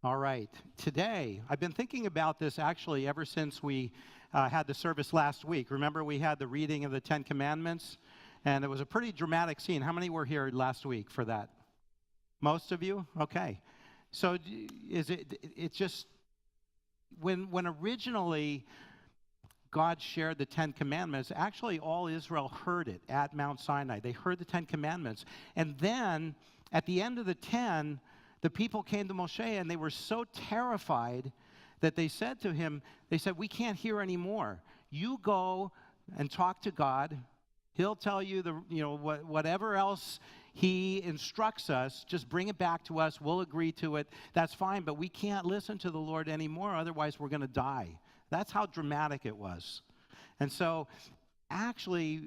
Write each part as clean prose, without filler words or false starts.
All right. Today, I've been thinking about this actually ever since we had the service last week. Remember, we had the reading of the Ten Commandments, and it was a pretty dramatic scene. How many were here last week for that? Most of you? Okay. So, it's just when originally God shared the Ten Commandments, actually all Israel heard it at Mount Sinai. They heard the Ten Commandments, and then at the end of the 10, the people came to Moshe and they were so terrified that they said to him, we can't hear anymore. You go and talk to God. He'll tell you whatever else he instructs us, just bring it back to us. We'll agree to it. That's fine, but we can't listen to the Lord anymore. Otherwise, we're going to die. That's how dramatic it was. And so actually,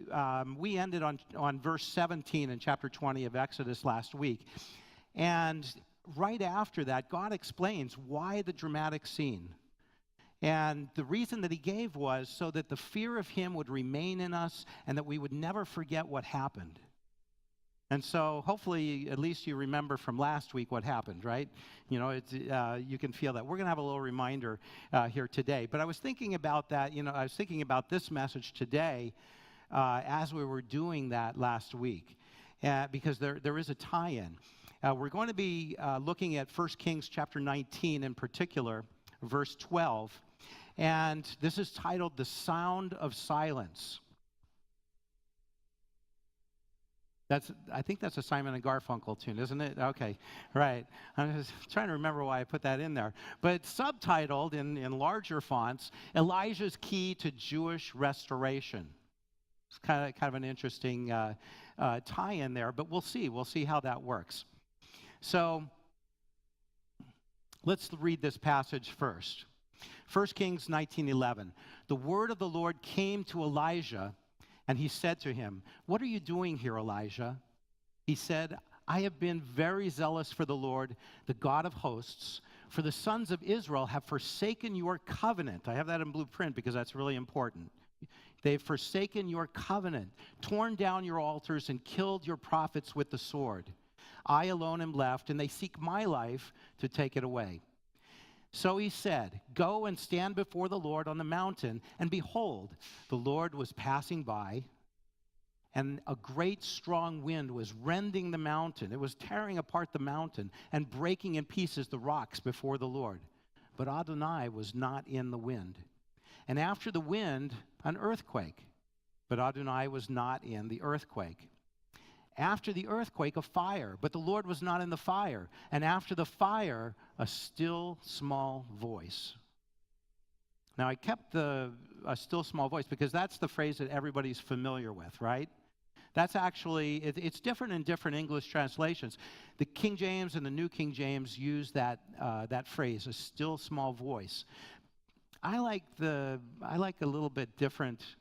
we ended on verse 17 in chapter 20 of Exodus last week. And right after that, God explains why the dramatic scene. And the reason that he gave was so that the fear of him would remain in us and that we would never forget what happened. And so hopefully at least you remember from last week what happened, right? You know, you can feel that. We're going to have a little reminder here today. But I was thinking about that, I was thinking about this message today as we were doing that last week because there is a tie-in. We're going to be looking at 1 Kings chapter 19 in particular, verse 12. And this is titled, The Sound of Silence. I think that's a Simon and Garfunkel tune, isn't it? Okay, right. I'm just trying to remember why I put that in there. But it's subtitled in larger fonts, Elijah's Key to Jewish Restoration. It's kind of an interesting tie-in there, but we'll see. We'll see how that works. So let's read this passage first. 1 Kings 19:11. The word of the Lord came to Elijah, and he said to him, "What are you doing here, Elijah?" He said, "I have been very zealous for the Lord, the God of hosts, for the sons of Israel have forsaken your covenant." I have that in blue print because that's really important. They've forsaken your covenant, torn down your altars, and killed your prophets with the sword. I alone am left, and they seek my life to take it away. So he said, "Go and stand before the Lord on the mountain." And behold, the Lord was passing by, and a great strong wind was rending the mountain. It was tearing apart the mountain and breaking in pieces the rocks before the Lord. But Adonai was not in the wind. And after the wind, an earthquake. But Adonai was not in the earthquake. After the earthquake, a fire, but the Lord was not in the fire. And after the fire, a still small voice. Now, I kept a still small voice because that's the phrase that everybody's familiar with, right? That's actually, it's different in different English translations. The King James and the New King James use that phrase, a still small voice. I like a little bit different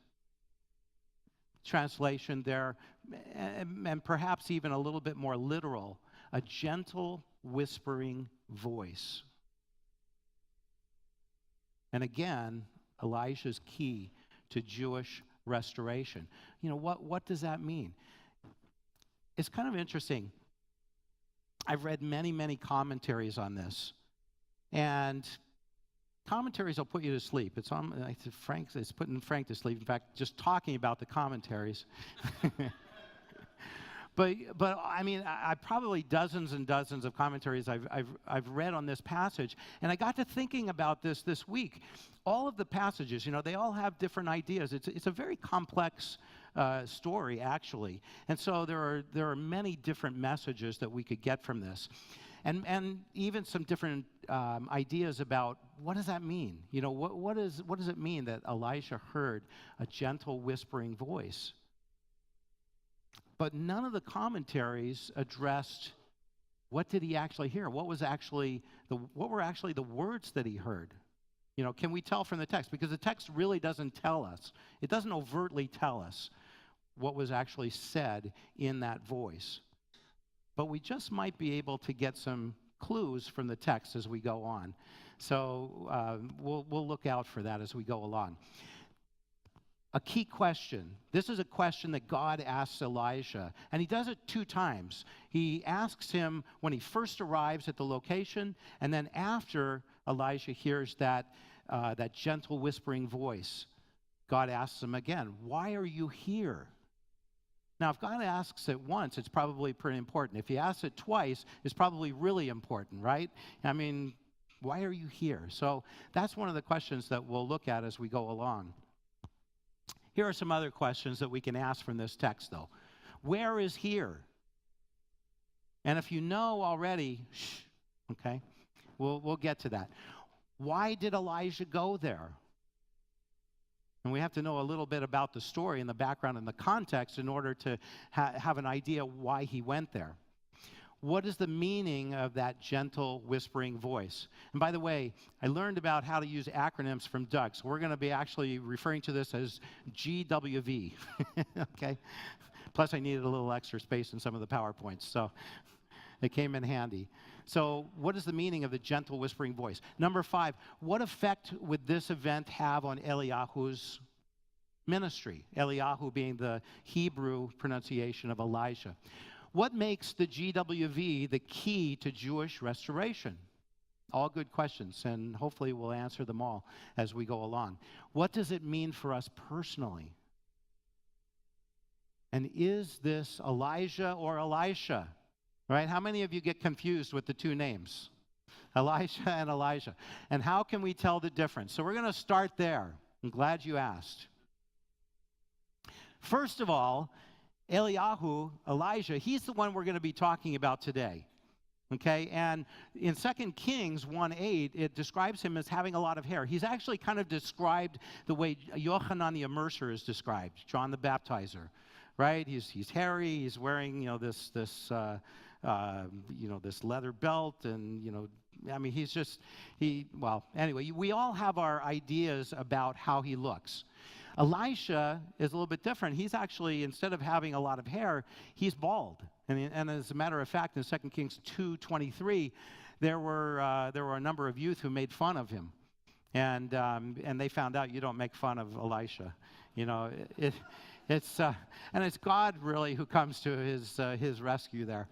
translation there, and perhaps even a little bit more literal, a gentle whispering voice. And again, Elijah's key to Jewish restoration. What does that mean? It's kind of interesting. I've read many, many commentaries on this, and commentaries will put you to sleep. It's putting Frank to sleep. In fact, just talking about the commentaries. But I mean, I probably dozens and dozens of commentaries I've read on this passage, and I got to thinking about this week. All of the passages, they all have different ideas. It's a very complex story, actually, and so there are many different messages that we could get from this. And even some different ideas about what does that mean? What does it mean that Elijah heard a gentle whispering voice? But none of the commentaries addressed what did he actually hear? What were actually the words that he heard? Can we tell from the text? Because the text really doesn't tell us. It doesn't overtly tell us what was actually said in that voice. But we just might be able to get some clues from the text as we go on. So we'll look out for that as we go along. a key question. This is a question that God asks Elijah, and he does it 2 times. He asks him when he first arrives at the location, and then after Elijah hears that gentle whispering voice, God asks him again, "Why are you here?" Now, if God asks it once, it's probably pretty important. If he asks it twice, it's probably really important, right? I mean, why are you here? So that's one of the questions that we'll look at as we go along. Here are some other questions that we can ask from this text, though. Where is here? And if you know already, okay, we'll get to that. Why did Elijah go there? And we have to know a little bit about the story and the background and the context in order to have an idea why he went there. What is the meaning of that gentle whispering voice? And by the way, I learned about how to use acronyms from Doug, so we're going to be actually referring to this as GWV, okay? Plus, I needed a little extra space in some of the PowerPoints, so it came in handy. So what is the meaning of the gentle whispering voice? Number 5, what effect would this event have on Eliyahu's ministry? Eliyahu being the Hebrew pronunciation of Elijah. What makes the GWV the key to Jewish restoration? All good questions, and hopefully we'll answer them all as we go along. What does it mean for us personally? And is this Elijah or Elisha? Right? How many of you get confused with the 2 names? Elisha and Elijah. And how can we tell the difference? So we're going to start there. I'm glad you asked. First of all, Eliyahu, Elijah, he's the one we're going to be talking about today. Okay, and in 2 Kings 1:8, it describes him as having a lot of hair. He's actually kind of described the way Yochanan the Immerser is described, John the Baptizer, right? He's hairy. He's wearing this leather belt, and I mean anyway, we all have our ideas about how he looks. Elisha is a little bit different. He's actually, instead of having a lot of hair, he's bald. And as a matter of fact, in 2 Kings 2:23, there were a number of youth who made fun of him, and they found out you don't make fun of Elisha. It's God really who comes to his rescue there.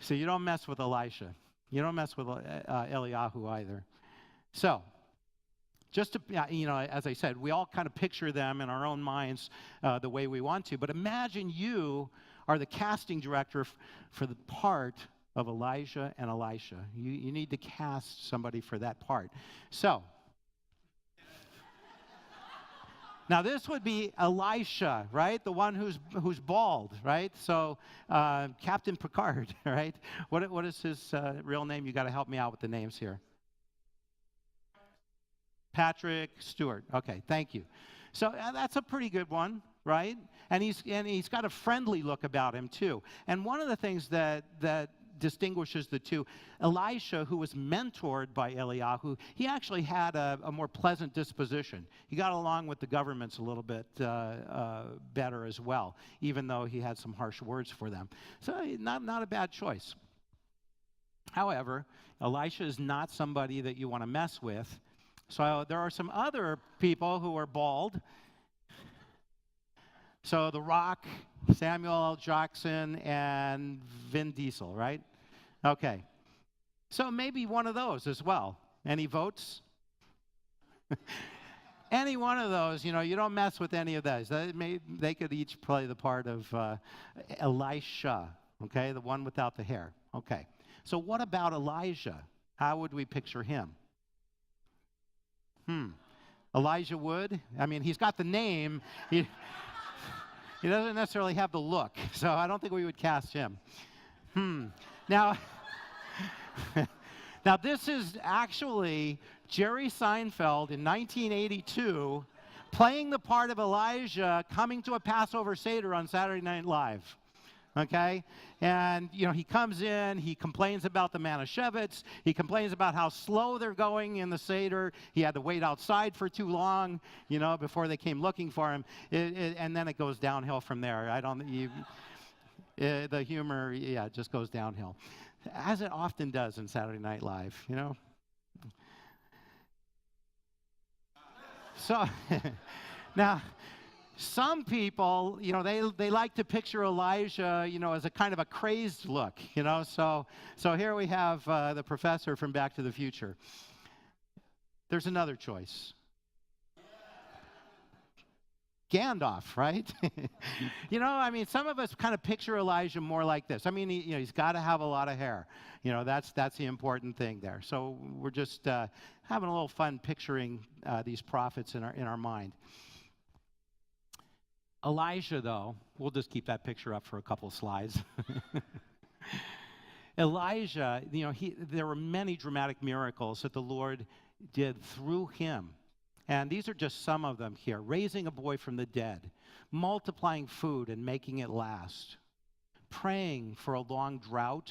So you don't mess with Elisha. You don't mess with Eliyahu either. So, just to, as I said, we all kind of picture them in our own minds the way we want to. But imagine you are the casting director for the part of Elijah and Elisha. You need to cast somebody for that part. So, now this would be Elisha, right? The one who's bald, right? So Captain Picard, right? What is his real name? You got to help me out with the names here. Patrick Stewart. Okay, thank you. So that's a pretty good one, right? And he's got a friendly look about him too. And one of the things that distinguishes the two, Elisha, who was mentored by Eliyahu, he actually had a more pleasant disposition. He got along with the governments a little bit better as well, even though he had some harsh words for them. So not a bad choice. However, Elisha is not somebody that you want to mess with. So there are some other people who are bald. So The Rock, Samuel L. Jackson, and Vin Diesel, right? Okay. So maybe one of those as well. Any votes? Any one of those, you don't mess with any of those. They could each play the part of Elisha, okay, the one without the hair. Okay. So what about Elijah? How would we picture him? Elijah Wood? I mean, he's got the name. He doesn't necessarily have the look, so I don't think we would cast him. Now, now this is actually Jerry Seinfeld in 1982 playing the part of Elijah coming to a Passover Seder on Saturday Night Live. Okay? And, he comes in, he complains about the Manischewitz, he complains about how slow they're going in the Seder, he had to wait outside for too long, before they came looking for him, and then it goes downhill from there. The humor, just goes downhill, as it often does in Saturday Night Live, So, Now, some people, they like to picture Elijah, as a kind of a crazed look, So here we have the professor from Back to the Future. There's another choice. Gandalf, right? Some of us kind of picture Elijah more like this. He's got to have a lot of hair. That's the important thing there. So we're just having a little fun picturing these prophets in our mind. Elijah, though, we'll just keep that picture up for a couple of slides. Elijah, there were many dramatic miracles that the Lord did through him. And these are just some of them here. Raising a boy from the dead, multiplying food and making it last, praying for a long drought.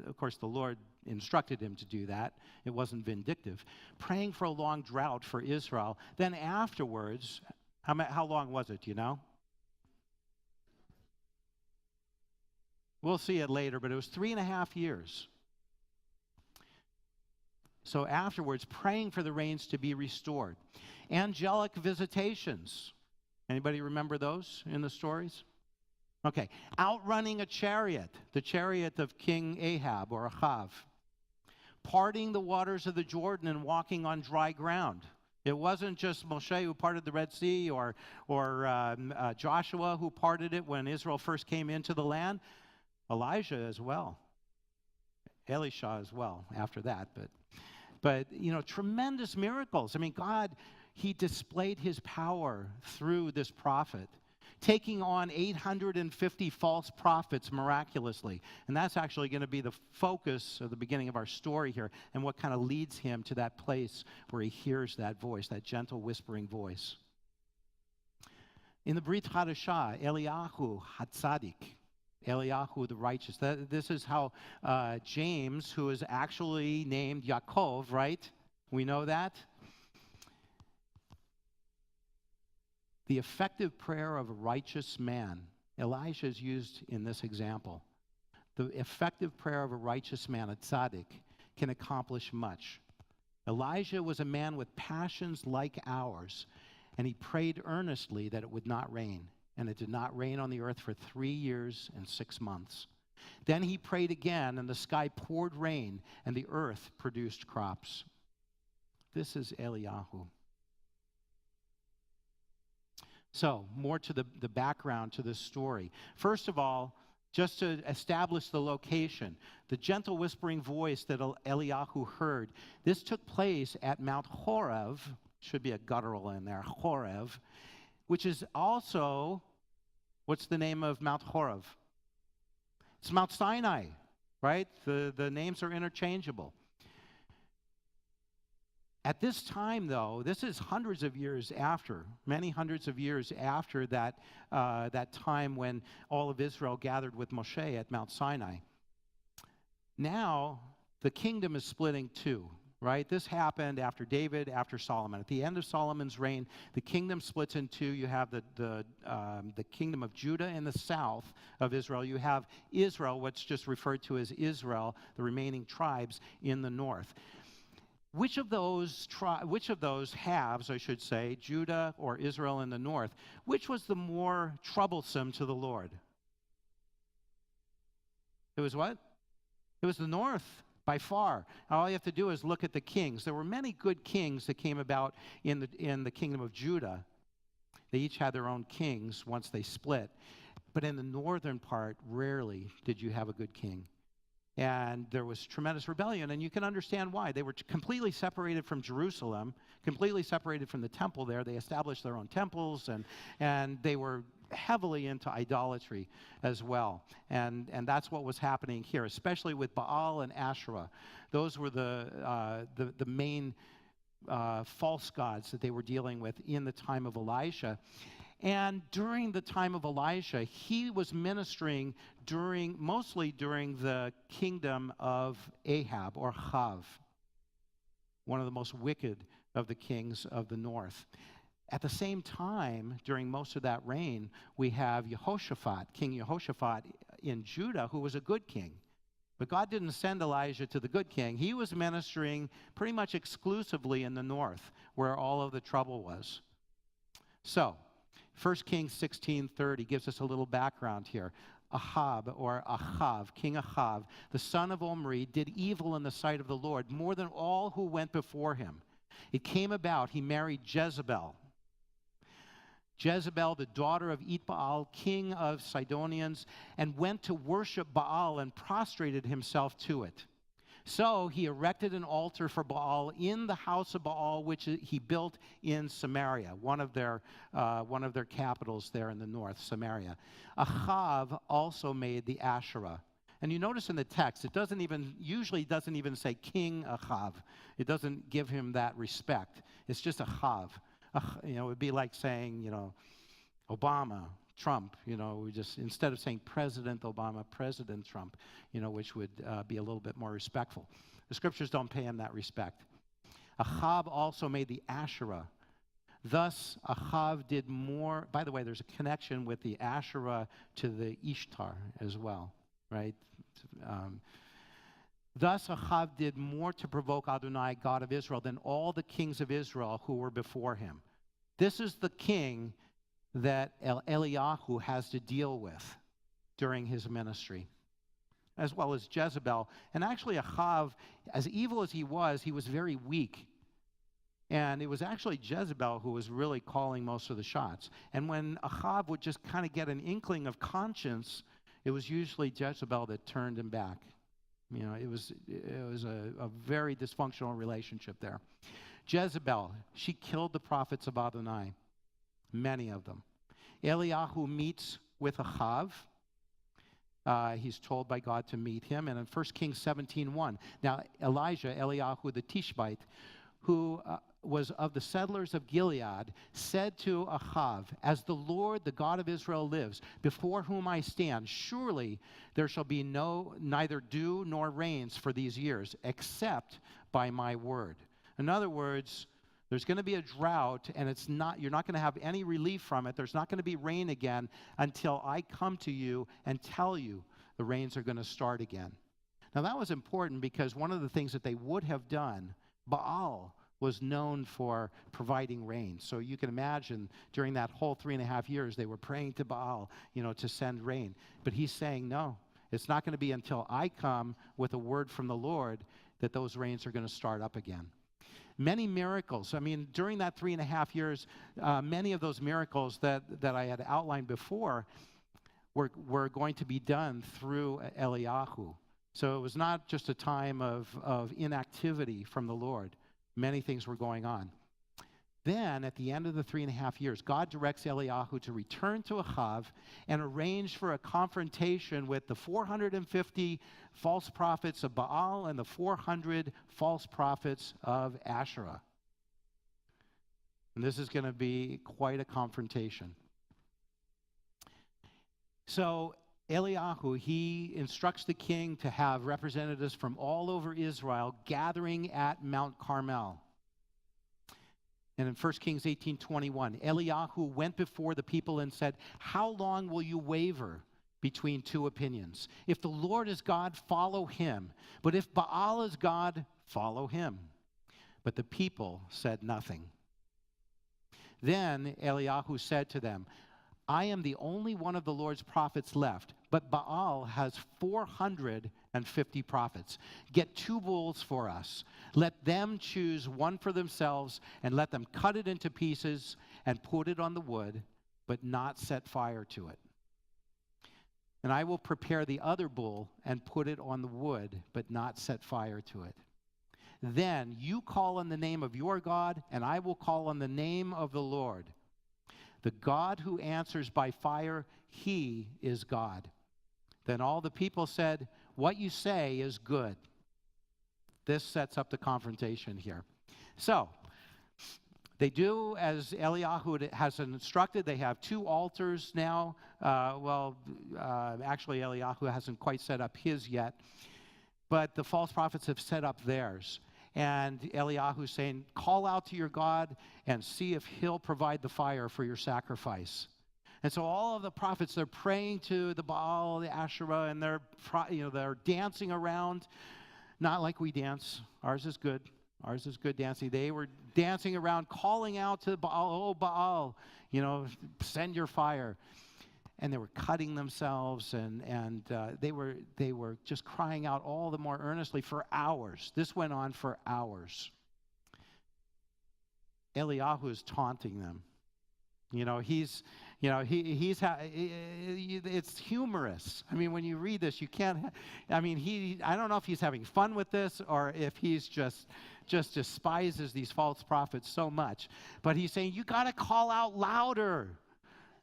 Of course, the Lord instructed him to do that. It wasn't vindictive. Praying for a long drought for Israel. Then afterwards, how long was it, We'll see it later, but it was 3.5 years. So afterwards, praying for the rains to be restored. Angelic visitations. Anybody remember those in the stories? Okay. Outrunning a chariot, the chariot of King Ahab or Ahav. Parting the waters of the Jordan and walking on dry ground. It wasn't just Moshe who parted the Red Sea or Joshua who parted it when Israel first came into the land. Elijah as well. Elisha as well after that, but tremendous miracles. God, he displayed his power through this prophet, taking on 850 false prophets miraculously. And that's actually going to be the focus of the beginning of our story here, and what kind of leads him to that place where he hears that voice, that gentle whispering voice. In the Brit Hadashah, Eliyahu Hatzadik, Eliyahu the righteous. This is how James, who is actually named Yaakov, right? We know that. The effective prayer of a righteous man. Elijah is used in this example. The effective prayer of a righteous man, a tzaddik, can accomplish much. Elijah was a man with passions like ours, and he prayed earnestly that it would not rain. And it did not rain on the earth for 3 years and 6 months. Then he prayed again, and the sky poured rain, and the earth produced crops. This is Eliyahu. So, more to the background to this story. First of all, just to establish the location, the gentle whispering voice that Eliyahu heard, this took place at Mount Horeb, should be a guttural in there, Horeb, which is also, what's the name of Mount Horeb? It's Mount Sinai, right? The names are interchangeable. At this time, though, this is hundreds of years after, many hundreds of years after that time when all of Israel gathered with Moshe at Mount Sinai. Now, the kingdom is splitting too. Right? This happened after David, after Solomon. At the end of Solomon's reign, the kingdom splits in two. You have the kingdom of Judah in the south of Israel. You have Israel, what's just referred to as Israel, the remaining tribes in the north. Which of those halves, I should say, Judah or Israel in the north, which was the more troublesome to the Lord? It was what? It was the north. By far. All you have to do is look at the kings. There were many good kings that came about in the kingdom of Judah. They each had their own kings once they split. But in the northern part, rarely did you have a good king. And there was tremendous rebellion, and you can understand why. They were completely separated from Jerusalem, completely separated from the temple there. They established their own temples, and they were heavily into idolatry as well. And that's what was happening here, especially with Baal and Asherah. Those were the main false gods that they were dealing with in the time of Elisha. And during the time of Elisha, he was ministering mostly during the kingdom of Ahab or Chav, one of the most wicked of the kings of the north. At the same time, during most of that reign, we have Jehoshaphat, King Jehoshaphat in Judah, who was a good king. But God didn't send Elijah to the good king. He was ministering pretty much exclusively in the north, where all of the trouble was. So, 1 Kings 16:30 gives us a little background here. Ahab, or Achav, King Achav, the son of Omri, did evil in the sight of the Lord more than all who went before him. It came about, he married Jezebel. Jezebel, the daughter of Etbaal, king of Sidonians, and went to worship Baal and prostrated himself to it. So he erected an altar for Baal in the house of Baal, which he built in Samaria, one of their capitals there in the north, Samaria. Achav also made the Asherah. And you notice in the text, it usually doesn't even say King Achav. It doesn't give him that respect. It's just Achav. It would be like saying, Obama, Trump, we just, instead of saying President Obama, President Trump, which would be a little bit more respectful. The scriptures don't pay him that respect. Achav also made the Asherah. Thus, Achav did more. By the way, there's a connection with the Asherah to the Ishtar as well, right? Thus, Achav did more to provoke Adonai, God of Israel, than all the kings of Israel who were before him. This is the king that Eliyahu has to deal with during his ministry, as well as Jezebel. And actually, Achav, as evil as he was very weak. And it was actually Jezebel who was really calling most of the shots. And when Achav would just kind of get an inkling of conscience, it was usually Jezebel that turned him back. It was a very dysfunctional relationship there. Jezebel, she killed the prophets of Adonai, many of them. Eliyahu meets with Achav. He's told by God to meet him. And in 1 Kings 17:1, now Elijah, Eliyahu the Tishbite, who was of the settlers of Gilead, said to Achav, "As the Lord, the God of Israel lives, before whom I stand, surely there shall be neither dew nor rains for these years, except by my word." In other words, there's going to be a drought, and you're not going to have any relief from it. There's not going to be rain again until I come to you and tell you the rains are going to start again. Now that was important because one of the things that they would have done, Baal was known for providing rain. So you can imagine during that whole 3.5 years, they were praying to Baal, to send rain. But he's saying, no, it's not going to be until I come with a word from the Lord that those rains are going to start up again. Many miracles. During that 3.5 years, many of those miracles that I had outlined before were going to be done through Eliyahu. So it was not just a time of inactivity from the Lord. Many things were going on. Then, at the end of the 3.5 years, God directs Eliyahu to return to Achav and arrange for a confrontation with the 450 false prophets of Baal and the 400 false prophets of Asherah. And this is going to be quite a confrontation. So, Eliyahu, he instructs the king to have representatives from all over Israel gathering at Mount Carmel. And in 1 Kings 18:21, Eliyahu went before the people and said, "How long will you waver between two opinions? If the Lord is God, follow him. But if Baal is God, follow him." But the people said nothing. Then Eliyahu said to them, "I am the only one of the Lord's prophets left, but Baal has 450 prophets. Get 2 bulls for us. Let them choose one for themselves, and let them cut it into pieces and put it on the wood, but not set fire to it. And I will prepare the other bull and put it on the wood, but not set fire to it. Then you call on the name of your God, and I will call on the name of the Lord. The God who answers by fire, he is God." Then all the people said, "What you say is good." This sets up the confrontation here. So, they do as Eliyahu has instructed. They have 2 altars now. Actually, Eliyahu hasn't quite set up his yet. But the false prophets have set up theirs. And Eliyahu's saying, "Call out to your God and see if he'll provide the fire for your sacrifice." And so all of the prophets, they're praying to the Baal, the Asherah, and they're dancing around. Not like we dance. Ours is good. Ours is good dancing. They were dancing around, calling out to Baal, oh, Baal, send your fire. And they were cutting themselves, and they were just crying out all the more earnestly for hours. This went on for hours. Eliyahu is taunting them. It's humorous. I mean, when you read this, you can't. I don't know if he's having fun with this or if he's just despises these false prophets so much. But he's saying, you got to call out louder.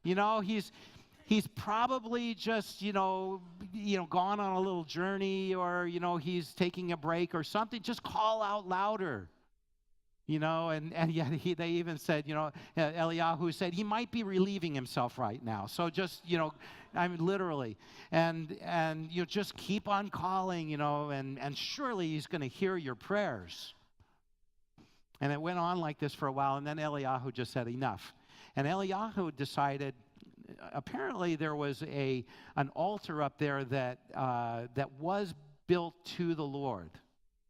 He's probably just, gone on a little journey, or, he's taking a break or something. Just call out louder. And yet they even said, Eliyahu said he might be relieving himself right now. So just, literally. And just keep on calling, and surely he's going to hear your prayers. And it went on like this for a while, and then Eliyahu just said enough. And Eliyahu decided, apparently there was an altar up there that was built to the Lord,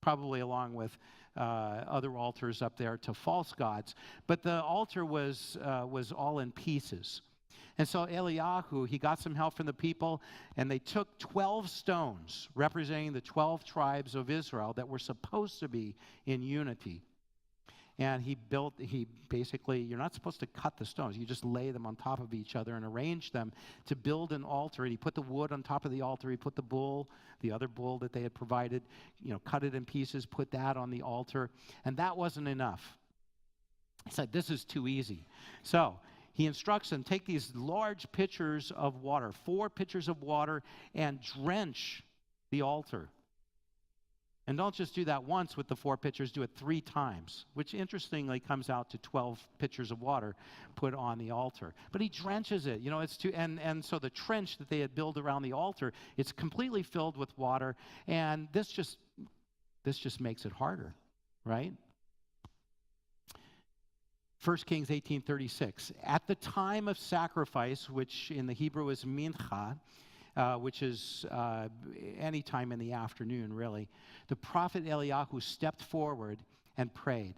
probably along with other altars up there to false gods. But the altar was all in pieces. And so Eliyahu, he got some help from the people, and they took 12 stones representing the 12 tribes of Israel that were supposed to be in unity. And he basically, you're not supposed to cut the stones. You just lay them on top of each other and arrange them to build an altar. And he put the wood on top of the altar. He put the other bull that they had provided, cut it in pieces, put that on the altar. And that wasn't enough. He said, this is too easy. So he instructs them, take these large pitchers of water, 4 pitchers of water, and drench the altar. And don't just do that once with the 4 pitchers, do it 3 times, which interestingly comes out to 12 pitchers of water put on the altar. But he drenches it, and so the trench that they had built around the altar, it's completely filled with water, and this just makes it harder, right? 1 Kings 18:36. At the time of sacrifice, which in the Hebrew is mincha, which is any time in the afternoon, really, the prophet Eliyahu stepped forward and prayed,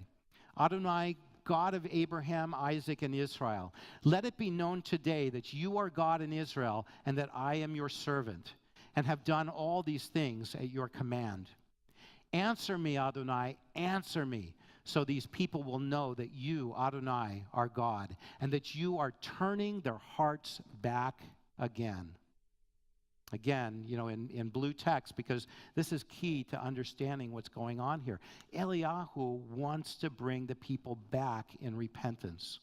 Adonai, God of Abraham, Isaac, and Israel, let it be known today that you are God in Israel and that I am your servant and have done all these things at your command. Answer me, Adonai, answer me, so these people will know that you, Adonai, are God and that you are turning their hearts back again. Again, in blue text, because this is key to understanding what's going on here. Eliyahu wants to bring the people back in repentance.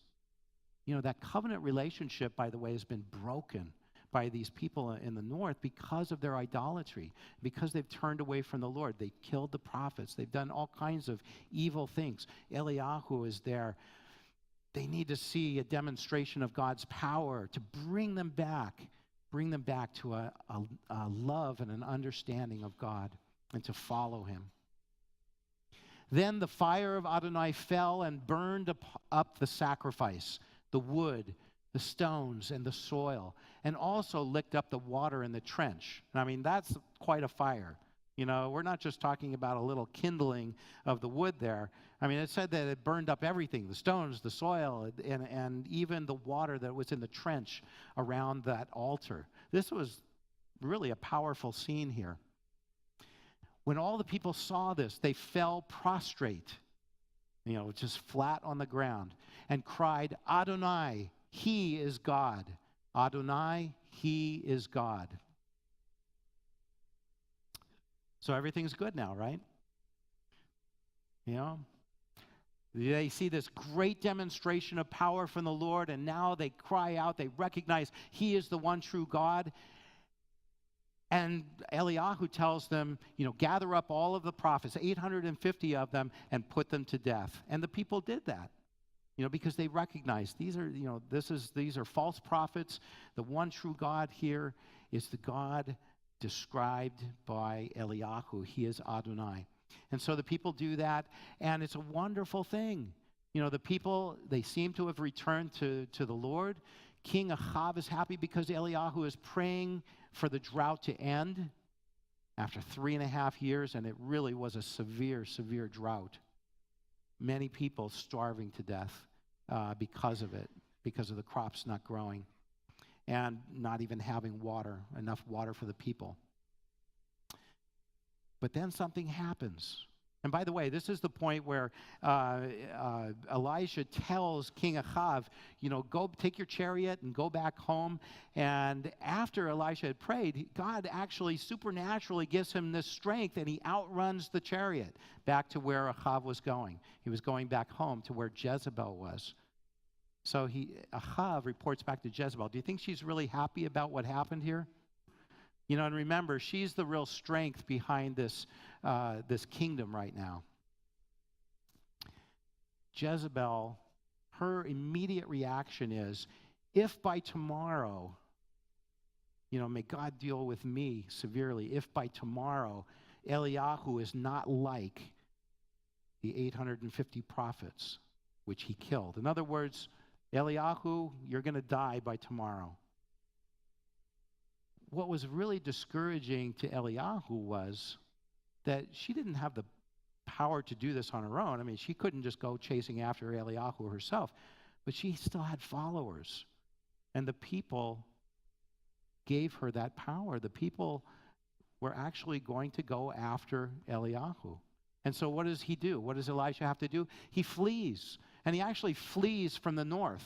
That covenant relationship, by the way, has been broken by these people in the north because of their idolatry, because they've turned away from the Lord. They killed the prophets. They've done all kinds of evil things. Eliyahu is there. They need to see a demonstration of God's power to bring them back to a love and an understanding of God and to follow him. Then the fire of Adonai fell and burned up the sacrifice, the wood, the stones, and the soil, and also licked up the water in the trench. That's quite a fire. We're not just talking about a little kindling of the wood there. It said that it burned up everything, the stones, the soil, and even the water that was in the trench around that altar. This was really a powerful scene here. When all the people saw this, they fell prostrate, just flat on the ground, and cried, Adonai, he is God. Adonai, he is God. So everything's good now, right? They see this great demonstration of power from the Lord, and now they cry out, they recognize he is the one true God. And Eliyahu tells them, gather up all of the prophets, 850 of them, and put them to death. And the people did that, because they recognized these are false prophets. The one true God here is the God described by Eliyahu. He is Adonai. And so the people do that, and it's a wonderful thing. The people, they seem to have returned to the Lord. King Ahav is happy because Eliyahu is praying for the drought to end after 3.5 years, and it really was a severe, severe drought. Many people starving to death because of it, because of the crops not growing and not even having water, enough water for the people. But then something happens. And by the way, this is the point where Elijah tells King Achav, go take your chariot and go back home. And after Elisha had prayed, God actually supernaturally gives him this strength, and he outruns the chariot back to where Achav was going. He was going back home to where Jezebel was. So Achav reports back to Jezebel. Do you think she's really happy about what happened here? And remember, she's the real strength behind this kingdom right now. Jezebel, her immediate reaction is, if by tomorrow, may God deal with me severely, if by tomorrow Eliyahu is not like the 850 prophets which he killed. In other words, Eliyahu, you're going to die by tomorrow. What was really discouraging to Eliyahu was that she didn't have the power to do this on her own. I mean, she couldn't just go chasing after Eliyahu herself, but she still had followers. And the people gave her that power. The people were actually going to go after Eliyahu. And so what does he do? What does Elisha have to do? He flees. And he actually flees from the north.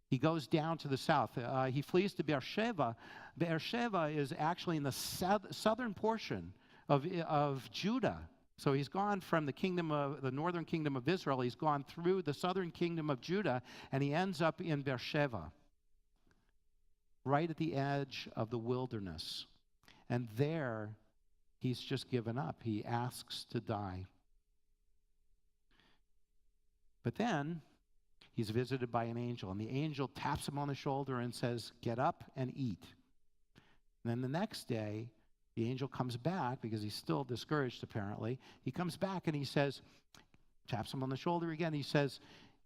He goes down to the south. He flees to Beersheba. Beersheba is actually in the southern portion of Judah. So he's gone from the northern kingdom of Israel. He's gone through the southern kingdom of Judah, and he ends up in Beersheba, right at the edge of the wilderness. And there, he's just given up. He asks to die. But then he's visited by an angel, and the angel taps him on the shoulder and says, "Get up and eat." And then the next day, the angel comes back, because he's still discouraged apparently. He comes back and he says, taps him on the shoulder again. He says,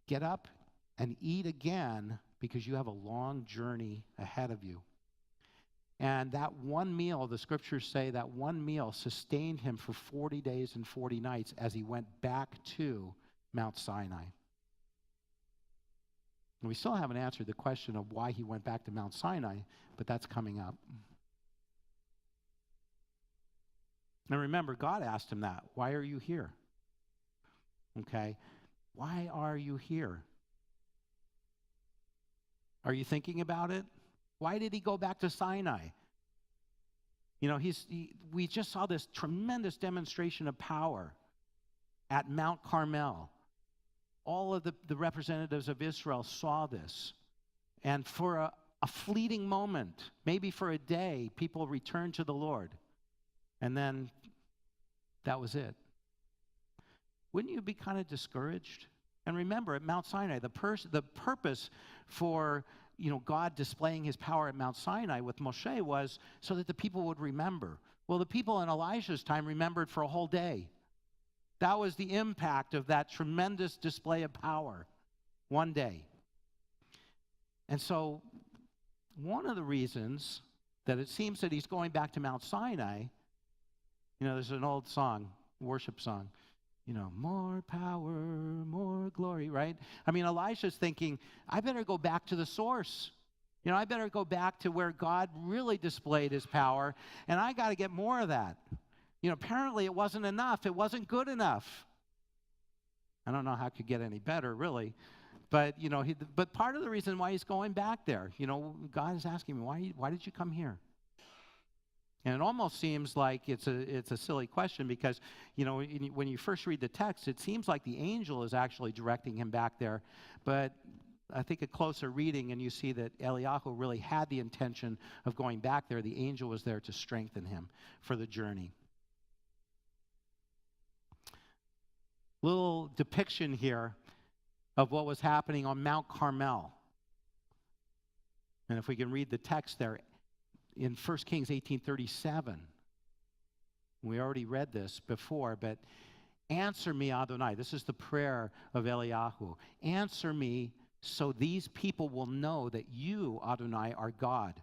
"Get up and eat again, because you have a long journey ahead of you." And that one meal, the scriptures say, that one meal sustained him for 40 days and 40 nights as he went back to Mount Sinai. And we still haven't answered the question of why he went back to Mount Sinai, but that's coming up. Now remember, God asked him that. Why are you here? Okay. Why are you here? Are you thinking about it? Why did he go back to Sinai? We just saw this tremendous demonstration of power at Mount Carmel. All of the representatives of Israel saw this. And for a fleeting moment, maybe for a day, people returned to the Lord. And then that was it. Wouldn't you be kind of discouraged? And remember, at Mount Sinai, the purpose for God displaying his power at Mount Sinai with Moshe was so that the people would remember. Well, the people in Elijah's time remembered for a whole day. That was the impact of that tremendous display of power, one day. And so one of the reasons that it seems that he's going back to Mount Sinai, there's an old song, worship song, more power, more glory, right? I mean, Elisha's thinking, I better go back to the source. I better go back to where God really displayed his power, and I got to get more of that. Apparently it wasn't enough. It wasn't good enough. I don't know how it could get any better, really. But, but part of the reason why he's going back there, God is asking him, why did you come here? And it almost seems like it's a silly question because, when you first read the text, it seems like the angel is actually directing him back there. But I think a closer reading, and you see that Eliyahu really had the intention of going back there. The angel was there to strengthen him for the journey. Little depiction here of what was happening on Mount Carmel. And if we can read the text there, in 1 Kings 18:37, we already read this before, but answer me, Adonai. This is the prayer of Eliyahu. Answer me so these people will know that you, Adonai, are God,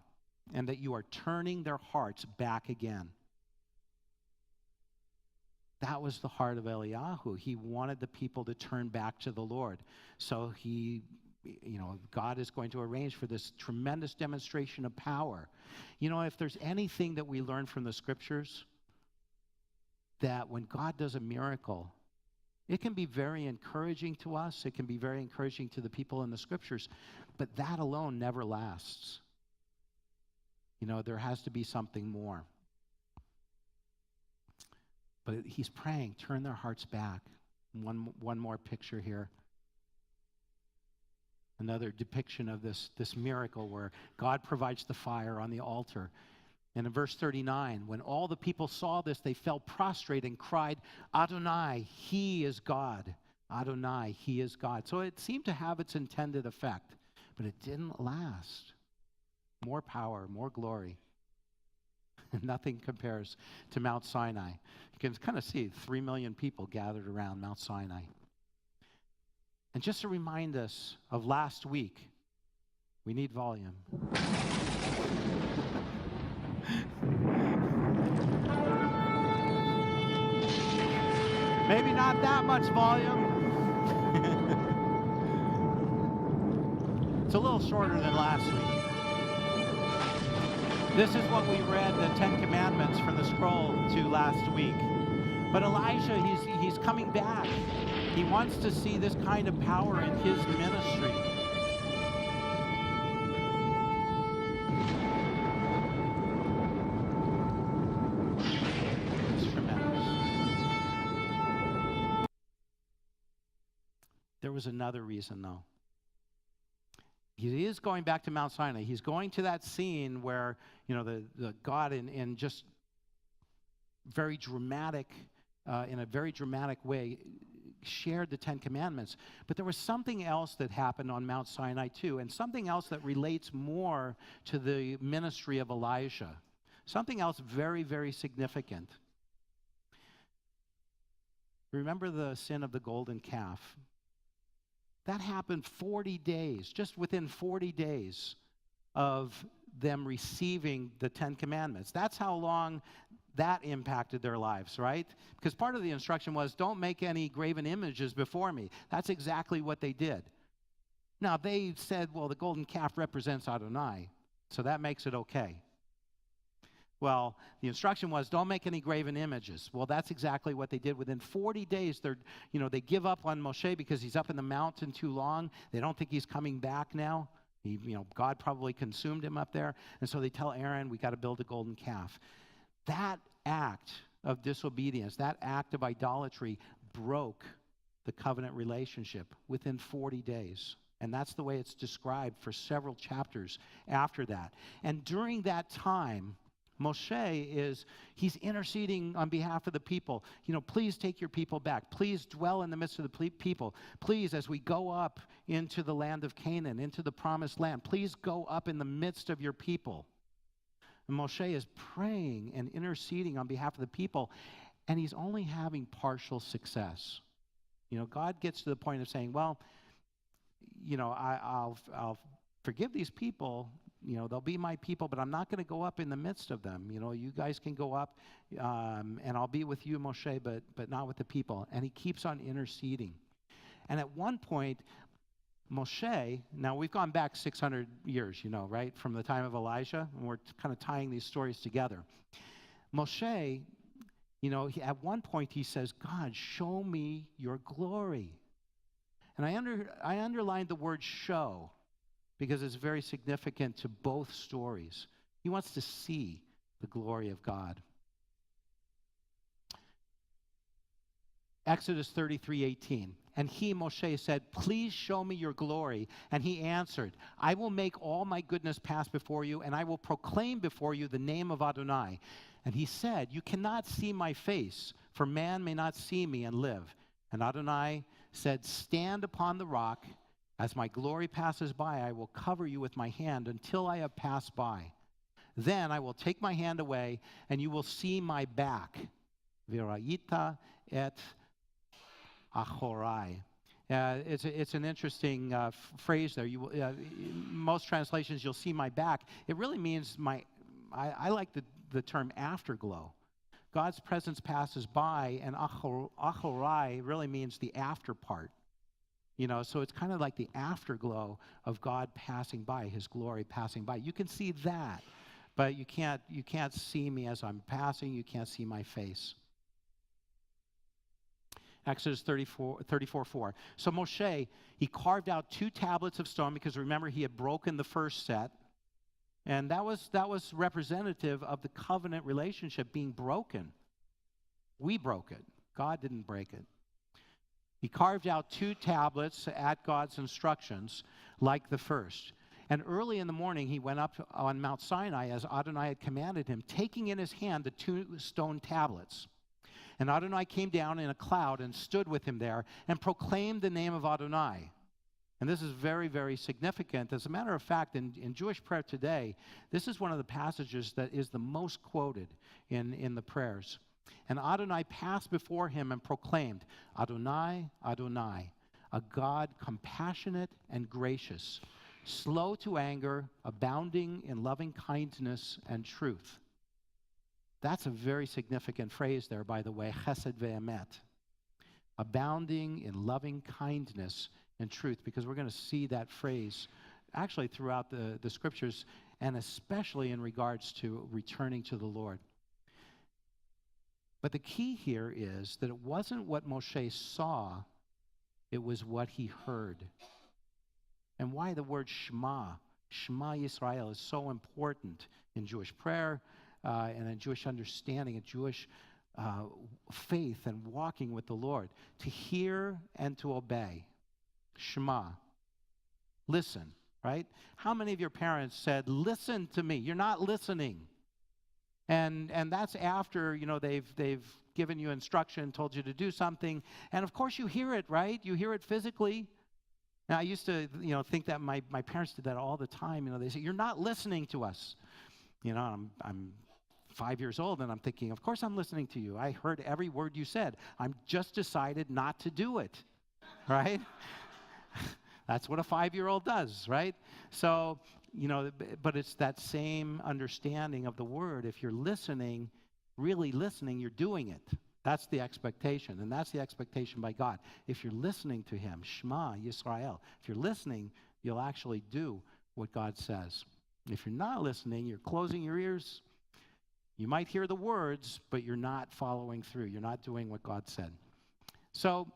and that you are turning their hearts back again. That was the heart of Eliyahu. He wanted the people to turn back to the Lord. So God is going to arrange for this tremendous demonstration of power. If there's anything that we learn from the scriptures, that when God does a miracle, it can be very encouraging to us. It can be very encouraging to the people in the scriptures, but that alone never lasts. There has to be something more. But he's praying, turn their hearts back. One more picture here. Another depiction of this miracle where God provides the fire on the altar. And in verse 39, when all the people saw this, they fell prostrate and cried, Adonai, he is God. Adonai, he is God. So it seemed to have its intended effect, but it didn't last. More power, more glory. Nothing compares to Mount Sinai. You can kind of see 3 million people gathered around Mount Sinai. And just to remind us of last week, we need volume. Maybe not that much volume. It's a little shorter than last week. This is what we read, the Ten Commandments from the scroll to last week. But Elijah, he's coming back. He wants to see this kind of power in his ministry. It's tremendous. There was another reason, though. He is going back to Mount Sinai. He's going to that scene where, the God in just very dramatic, in a very dramatic way, shared the Ten Commandments. But there was something else that happened on Mount Sinai too, and something else that relates more to the ministry of Elijah. Something else very, very significant. Remember the sin of the golden calf? That happened 40 days, just within 40 days of them receiving the Ten Commandments. That's how long that impacted their lives, right? Because part of the instruction was, don't make any graven images before me. That's exactly what they did. Now, they said, well, the golden calf represents Adonai, so that makes it okay. Well, the instruction was, don't make any graven images. Well, that's exactly what they did. Within 40 days, they give up on Moshe because he's up in the mountain too long. They don't think he's coming back now. God probably consumed him up there. And so they tell Aaron, we got to build a golden calf. That act of disobedience, that act of idolatry broke the covenant relationship within 40 days. And that's the way it's described for several chapters after that. And during that time, Moshe he's interceding on behalf of the people. Please take your people back. Please dwell in the midst of the people. Please, as we go up into the land of Canaan, into the promised land, please go up in the midst of your people. And Moshe is praying and interceding on behalf of the people, and he's only having partial success. God gets to the point of saying, well, I'll forgive these people. They'll be my people, but I'm not going to go up in the midst of them. You guys can go up, and I'll be with you, Moshe, but not with the people. And he keeps on interceding. And at one point, Moshe, now we've gone back 600 years, right, from the time of Elijah, and we're kind of tying these stories together. Moshe, at one point he says, God, show me your glory. And I underlined the word show, because it's very significant to both stories. He wants to see the glory of God. Exodus 33:18. And he, Moshe, said, please show me your glory. And he answered, I will make all my goodness pass before you, and I will proclaim before you the name of Adonai. And he said, you cannot see my face, for man may not see me and live. And Adonai said, stand upon the rock. As my glory passes by, I will cover you with my hand until I have passed by. Then I will take my hand away, and you will see my back. Virayita et achorai. It's an interesting phrase there. Most translations, you'll see my back. It really means I like the term afterglow. God's presence passes by, and achorai really means the after part. So it's kind of like the afterglow of God passing by, his glory passing by. You can see that, but you can't see me as I'm passing. You can't see my face. Exodus 34:4. So Moshe, he carved out 2 tablets of stone, because remember, he had broken the first set. And that was representative of the covenant relationship being broken. We broke it. God didn't break it. He carved out 2 tablets at God's instructions, like the first. And early in the morning, he went up on Mount Sinai as Adonai had commanded him, taking in his hand the 2 stone tablets. And Adonai came down in a cloud and stood with him there and proclaimed the name of Adonai. And this is very, very significant. As a matter of fact, in Jewish prayer today, this is one of the passages that is the most quoted in the prayers. And Adonai passed before him and proclaimed, Adonai, Adonai, a God compassionate and gracious, slow to anger, abounding in loving kindness and truth. That's a very significant phrase there, by the way, chesed ve'emet. Abounding in loving kindness and truth, because we're going to see that phrase actually throughout the scriptures, and especially in regards to returning to the Lord. But the key here is that it wasn't what Moshe saw, it was what he heard. And why the word Shema, Shema Yisrael, is so important in Jewish prayer and in Jewish understanding, in Jewish faith and walking with the Lord. To hear and to obey. Shema. Listen, right? How many of your parents said, listen to me? You're not listening. And that's after, they've given you instruction, told you to do something. And of course you hear it, right? You hear it physically. Now, I used to, think that my parents did that all the time. They say, you're not listening to us. I'm 5 years old, and I'm thinking, of course I'm listening to you. I heard every word you said. I'm just decided not to do it, right? That's what a 5-year-old does, right? So, but it's that same understanding of the word. If you're listening, really listening, you're doing it. That's the expectation, and that's the expectation by God. If you're listening to him, Shema Yisrael, if you're listening, you'll actually do what God says. If you're not listening, you're closing your ears. You might hear the words, but you're not following through. You're not doing what God said. So,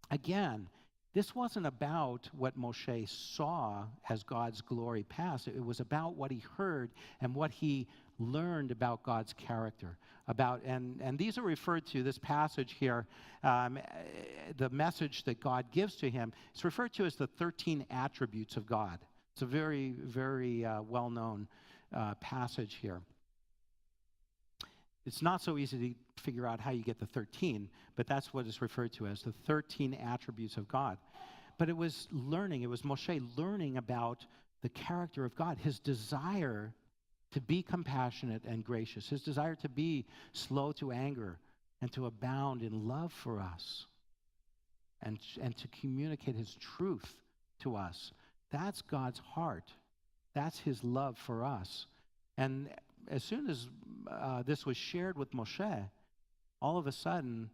again, this wasn't about what Moshe saw as God's glory pass. It was about what he heard and what he learned about God's character. And these are referred to, this passage here, the message that God gives to him, it's referred to as the 13 attributes of God. It's a very, very well-known passage here. It's not so easy to figure out how you get the 13, but that's what is referred to as the 13 attributes of God. But it was Moshe learning about the character of God, his desire to be compassionate and gracious, his desire to be slow to anger and to abound in love for us and to communicate his truth to us. That's God's heart. That's his love for us. And as soon as this was shared with Moshe, all of a sudden,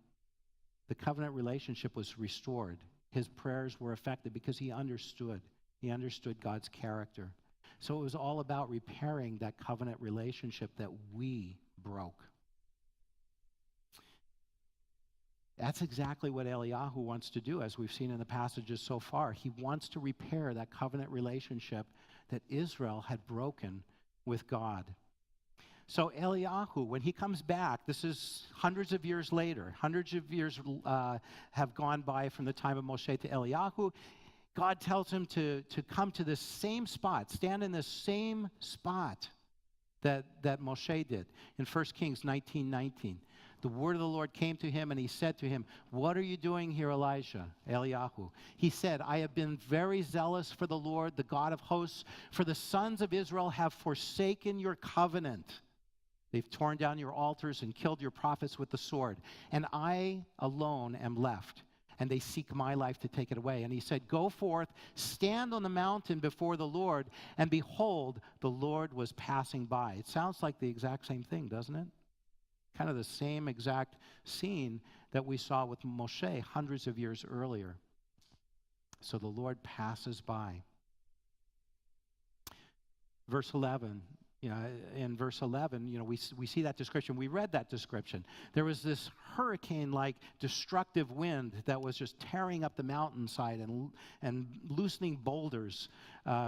the covenant relationship was restored. His prayers were effective because he understood. He understood God's character. So it was all about repairing that covenant relationship that we broke. That's exactly what Eliyahu wants to do, as we've seen in the passages so far. He wants to repair that covenant relationship that Israel had broken with God. So Eliyahu, when he comes back, this is hundreds of years later. Hundreds of years have gone by from the time of Moshe to Eliyahu. God tells him to come to this same spot, stand in this same spot that Moshe did in 1 Kings 19:19. The word of the Lord came to him, and he said to him, "What are you doing here, Eliyahu?" He said, "I have been very zealous for the Lord, the God of hosts, for the sons of Israel have forsaken your covenant. They've torn down your altars and killed your prophets with the sword. And I alone am left, and they seek my life to take it away." And he said, "Go forth, stand on the mountain before the Lord." And behold, the Lord was passing by. It sounds like the exact same thing, doesn't it? kind of the same exact scene that we saw with Moshe hundreds of years earlier. So the Lord passes by. Verse 11, in verse 11, we see that description. We read that description. There was this hurricane-like destructive wind that was just tearing up the mountainside and loosening boulders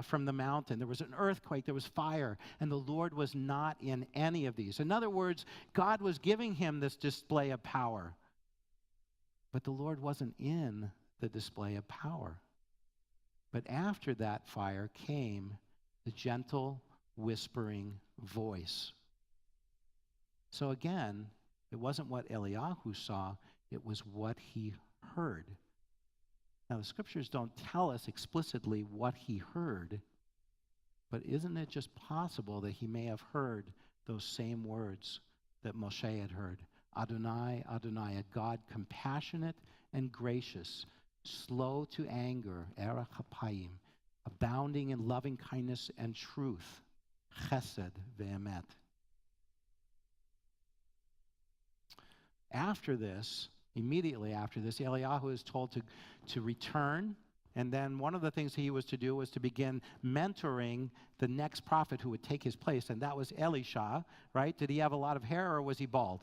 from the mountain. There was an earthquake. There was fire. And the Lord was not in any of these. In other words, God was giving him this display of power. But the Lord wasn't in the display of power. But after that fire came the gentle, whispering voice. So again, it wasn't what Eliyahu saw, it was what he heard. Now, the scriptures don't tell us explicitly what he heard, but isn't it just possible that he may have heard those same words that Moshe had heard? Adonai, Adonai, a God compassionate and gracious, slow to anger, erech hapayim, abounding in loving kindness and truth, chesed ve'emet. After this, immediately after this, Eliyahu is told to return, and then one of the things he was to do was to begin mentoring the next prophet who would take his place, and that was Elisha, right? Did he have a lot of hair, or was he bald?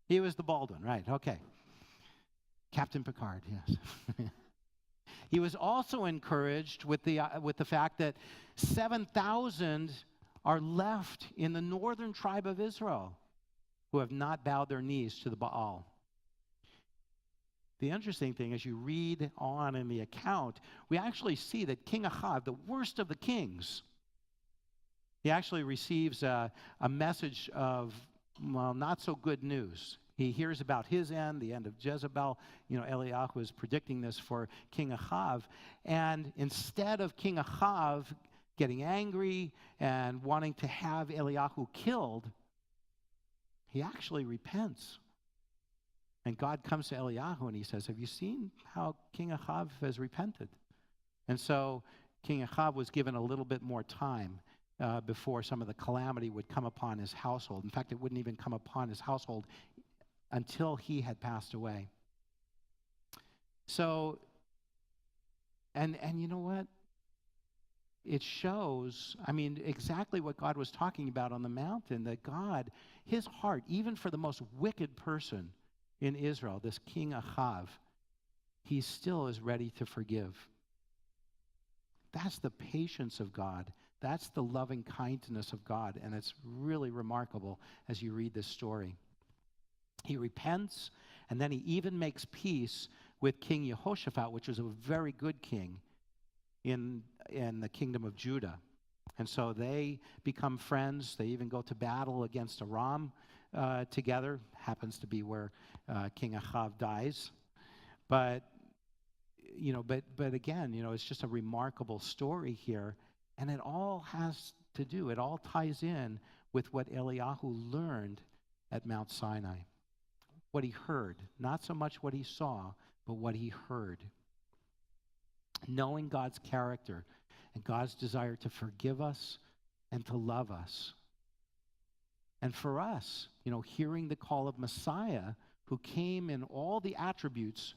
He was the bald one, right? Okay. Captain Picard, yes. He was also encouraged with the fact that 7,000 are left in the northern tribe of Israel who have not bowed their knees to the Baal. The interesting thing, as you read on in the account, we actually see that King Ahav, the worst of the kings, he actually receives a message of, well, not so good news. He hears about his end, the end of Jezebel. Eliyahu is predicting this for King Ahav. And instead of King Ahav getting angry and wanting to have Eliyahu killed, he actually repents. And God comes to Eliyahu and he says, have you seen how King Ahav has repented? And so King Ahav was given a little bit more time before some of the calamity would come upon his household. In fact, it wouldn't even come upon his household until he had passed away. So, and you know what? It shows, exactly what God was talking about on the mountain, that God, his heart, even for the most wicked person in Israel, this King Ahav, he still is ready to forgive. That's the patience of God. That's the loving kindness of God, and it's really remarkable as you read this story. He repents, and then he even makes peace with King Jehoshaphat, which was a very good king in the kingdom of Judah. And so they become friends. They even go to battle against Aram together. Happens to be where King Ahav dies. But again, it's just a remarkable story here. And it all ties in with what Eliyahu learned at Mount Sinai. What he heard, not so much what he saw, but what he heard. Knowing God's character and God's desire to forgive us and to love us. And for us, hearing the call of Messiah, who came in all the attributes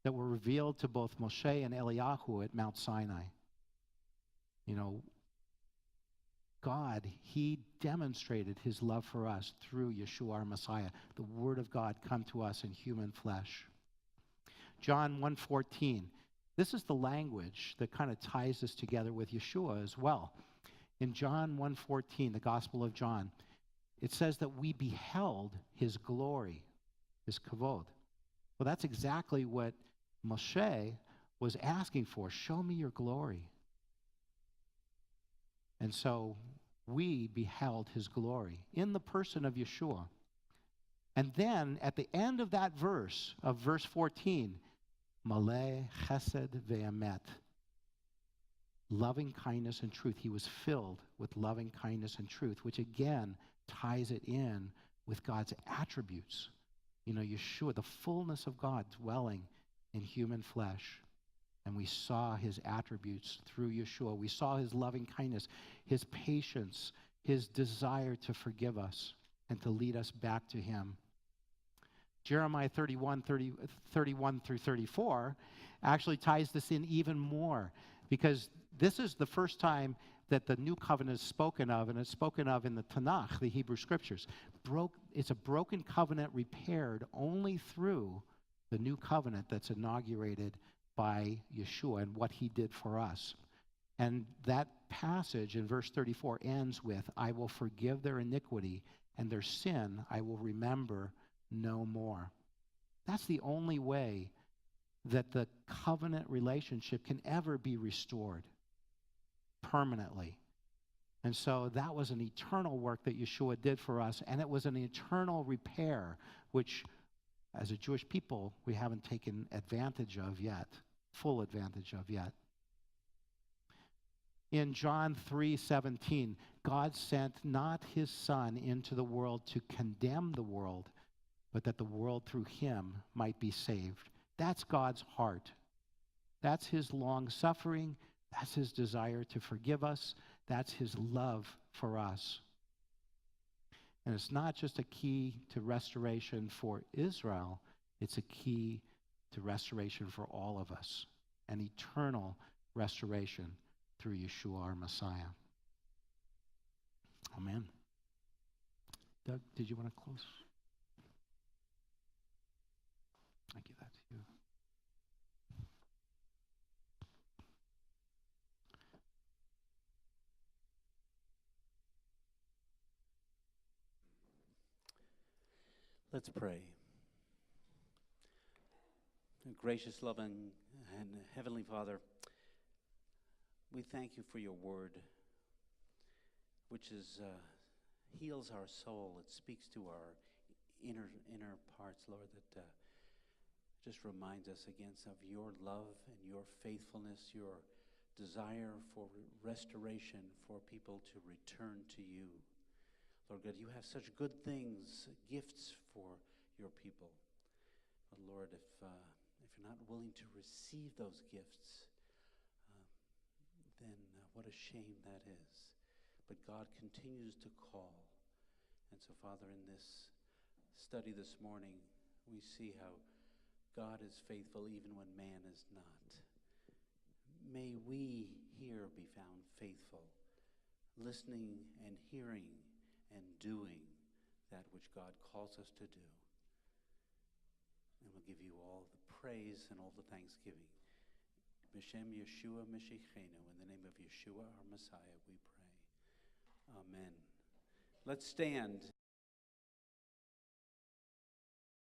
that were revealed to both Moshe and Eliyahu at Mount Sinai. God, he demonstrated his love for us through Yeshua our Messiah, the Word of God come to us in human flesh. John 1:14. This is the language that kind of ties us together with Yeshua as well. In John 1:14, the Gospel of John, it says that we beheld his glory, his kavod. Well, that's exactly what Moshe was asking for. Show me your glory. And so we beheld his glory in the person of Yeshua. And then at the end of that verse, of verse 14, Maleh chesed ve'emet, loving kindness and truth. He was filled with loving kindness and truth, which again ties it in with God's attributes. Yeshua, the fullness of God dwelling in human flesh. And we saw his attributes through Yeshua. We saw his loving kindness, his patience, his desire to forgive us. and to lead us back to him. Jeremiah 31 through 34 actually ties this in even more, because this is the first time that the new covenant is spoken of, and it's spoken of in the Tanakh, the Hebrew Scriptures. It's a broken covenant repaired only through the new covenant that's inaugurated by Yeshua and what he did for us. And that passage in verse 34 ends with, I will forgive their iniquity, and their sin I will remember no more. That's the only way that the covenant relationship can ever be restored permanently. And so that was an eternal work that Yeshua did for us, and it was an eternal repair, which as a Jewish people we haven't taken advantage of yet, full advantage of yet. In John 3:17, God sent not his Son into the world to condemn the world, but that the world through him might be saved. That's God's heart. That's his long suffering. That's his desire to forgive us. That's his love for us. And it's not just a key to restoration for Israel, it's a key to restoration for all of us, an eternal restoration through Yeshua, our Messiah. Amen. Doug, did you want to close? I give that to you. Let's pray. Gracious, loving, and Heavenly Father, we thank you for your word, which heals our soul. It speaks to our inner parts, Lord, that just reminds us again of your love and your faithfulness, your desire for restoration, for people to return to you. Lord God, you have such good things, gifts for your people. But Lord, if you're not willing to receive those gifts, then what a shame that is. But God continues to call. And so, Father, in this study this morning, we see how God is faithful even when man is not. May we here be found faithful, listening and hearing and doing that which God calls us to do. And we'll give you all the praise and all the thanksgiving. B'Shem Yeshua Meshichenu, in the name of Yeshua, our Messiah, we pray. Amen. Let's stand.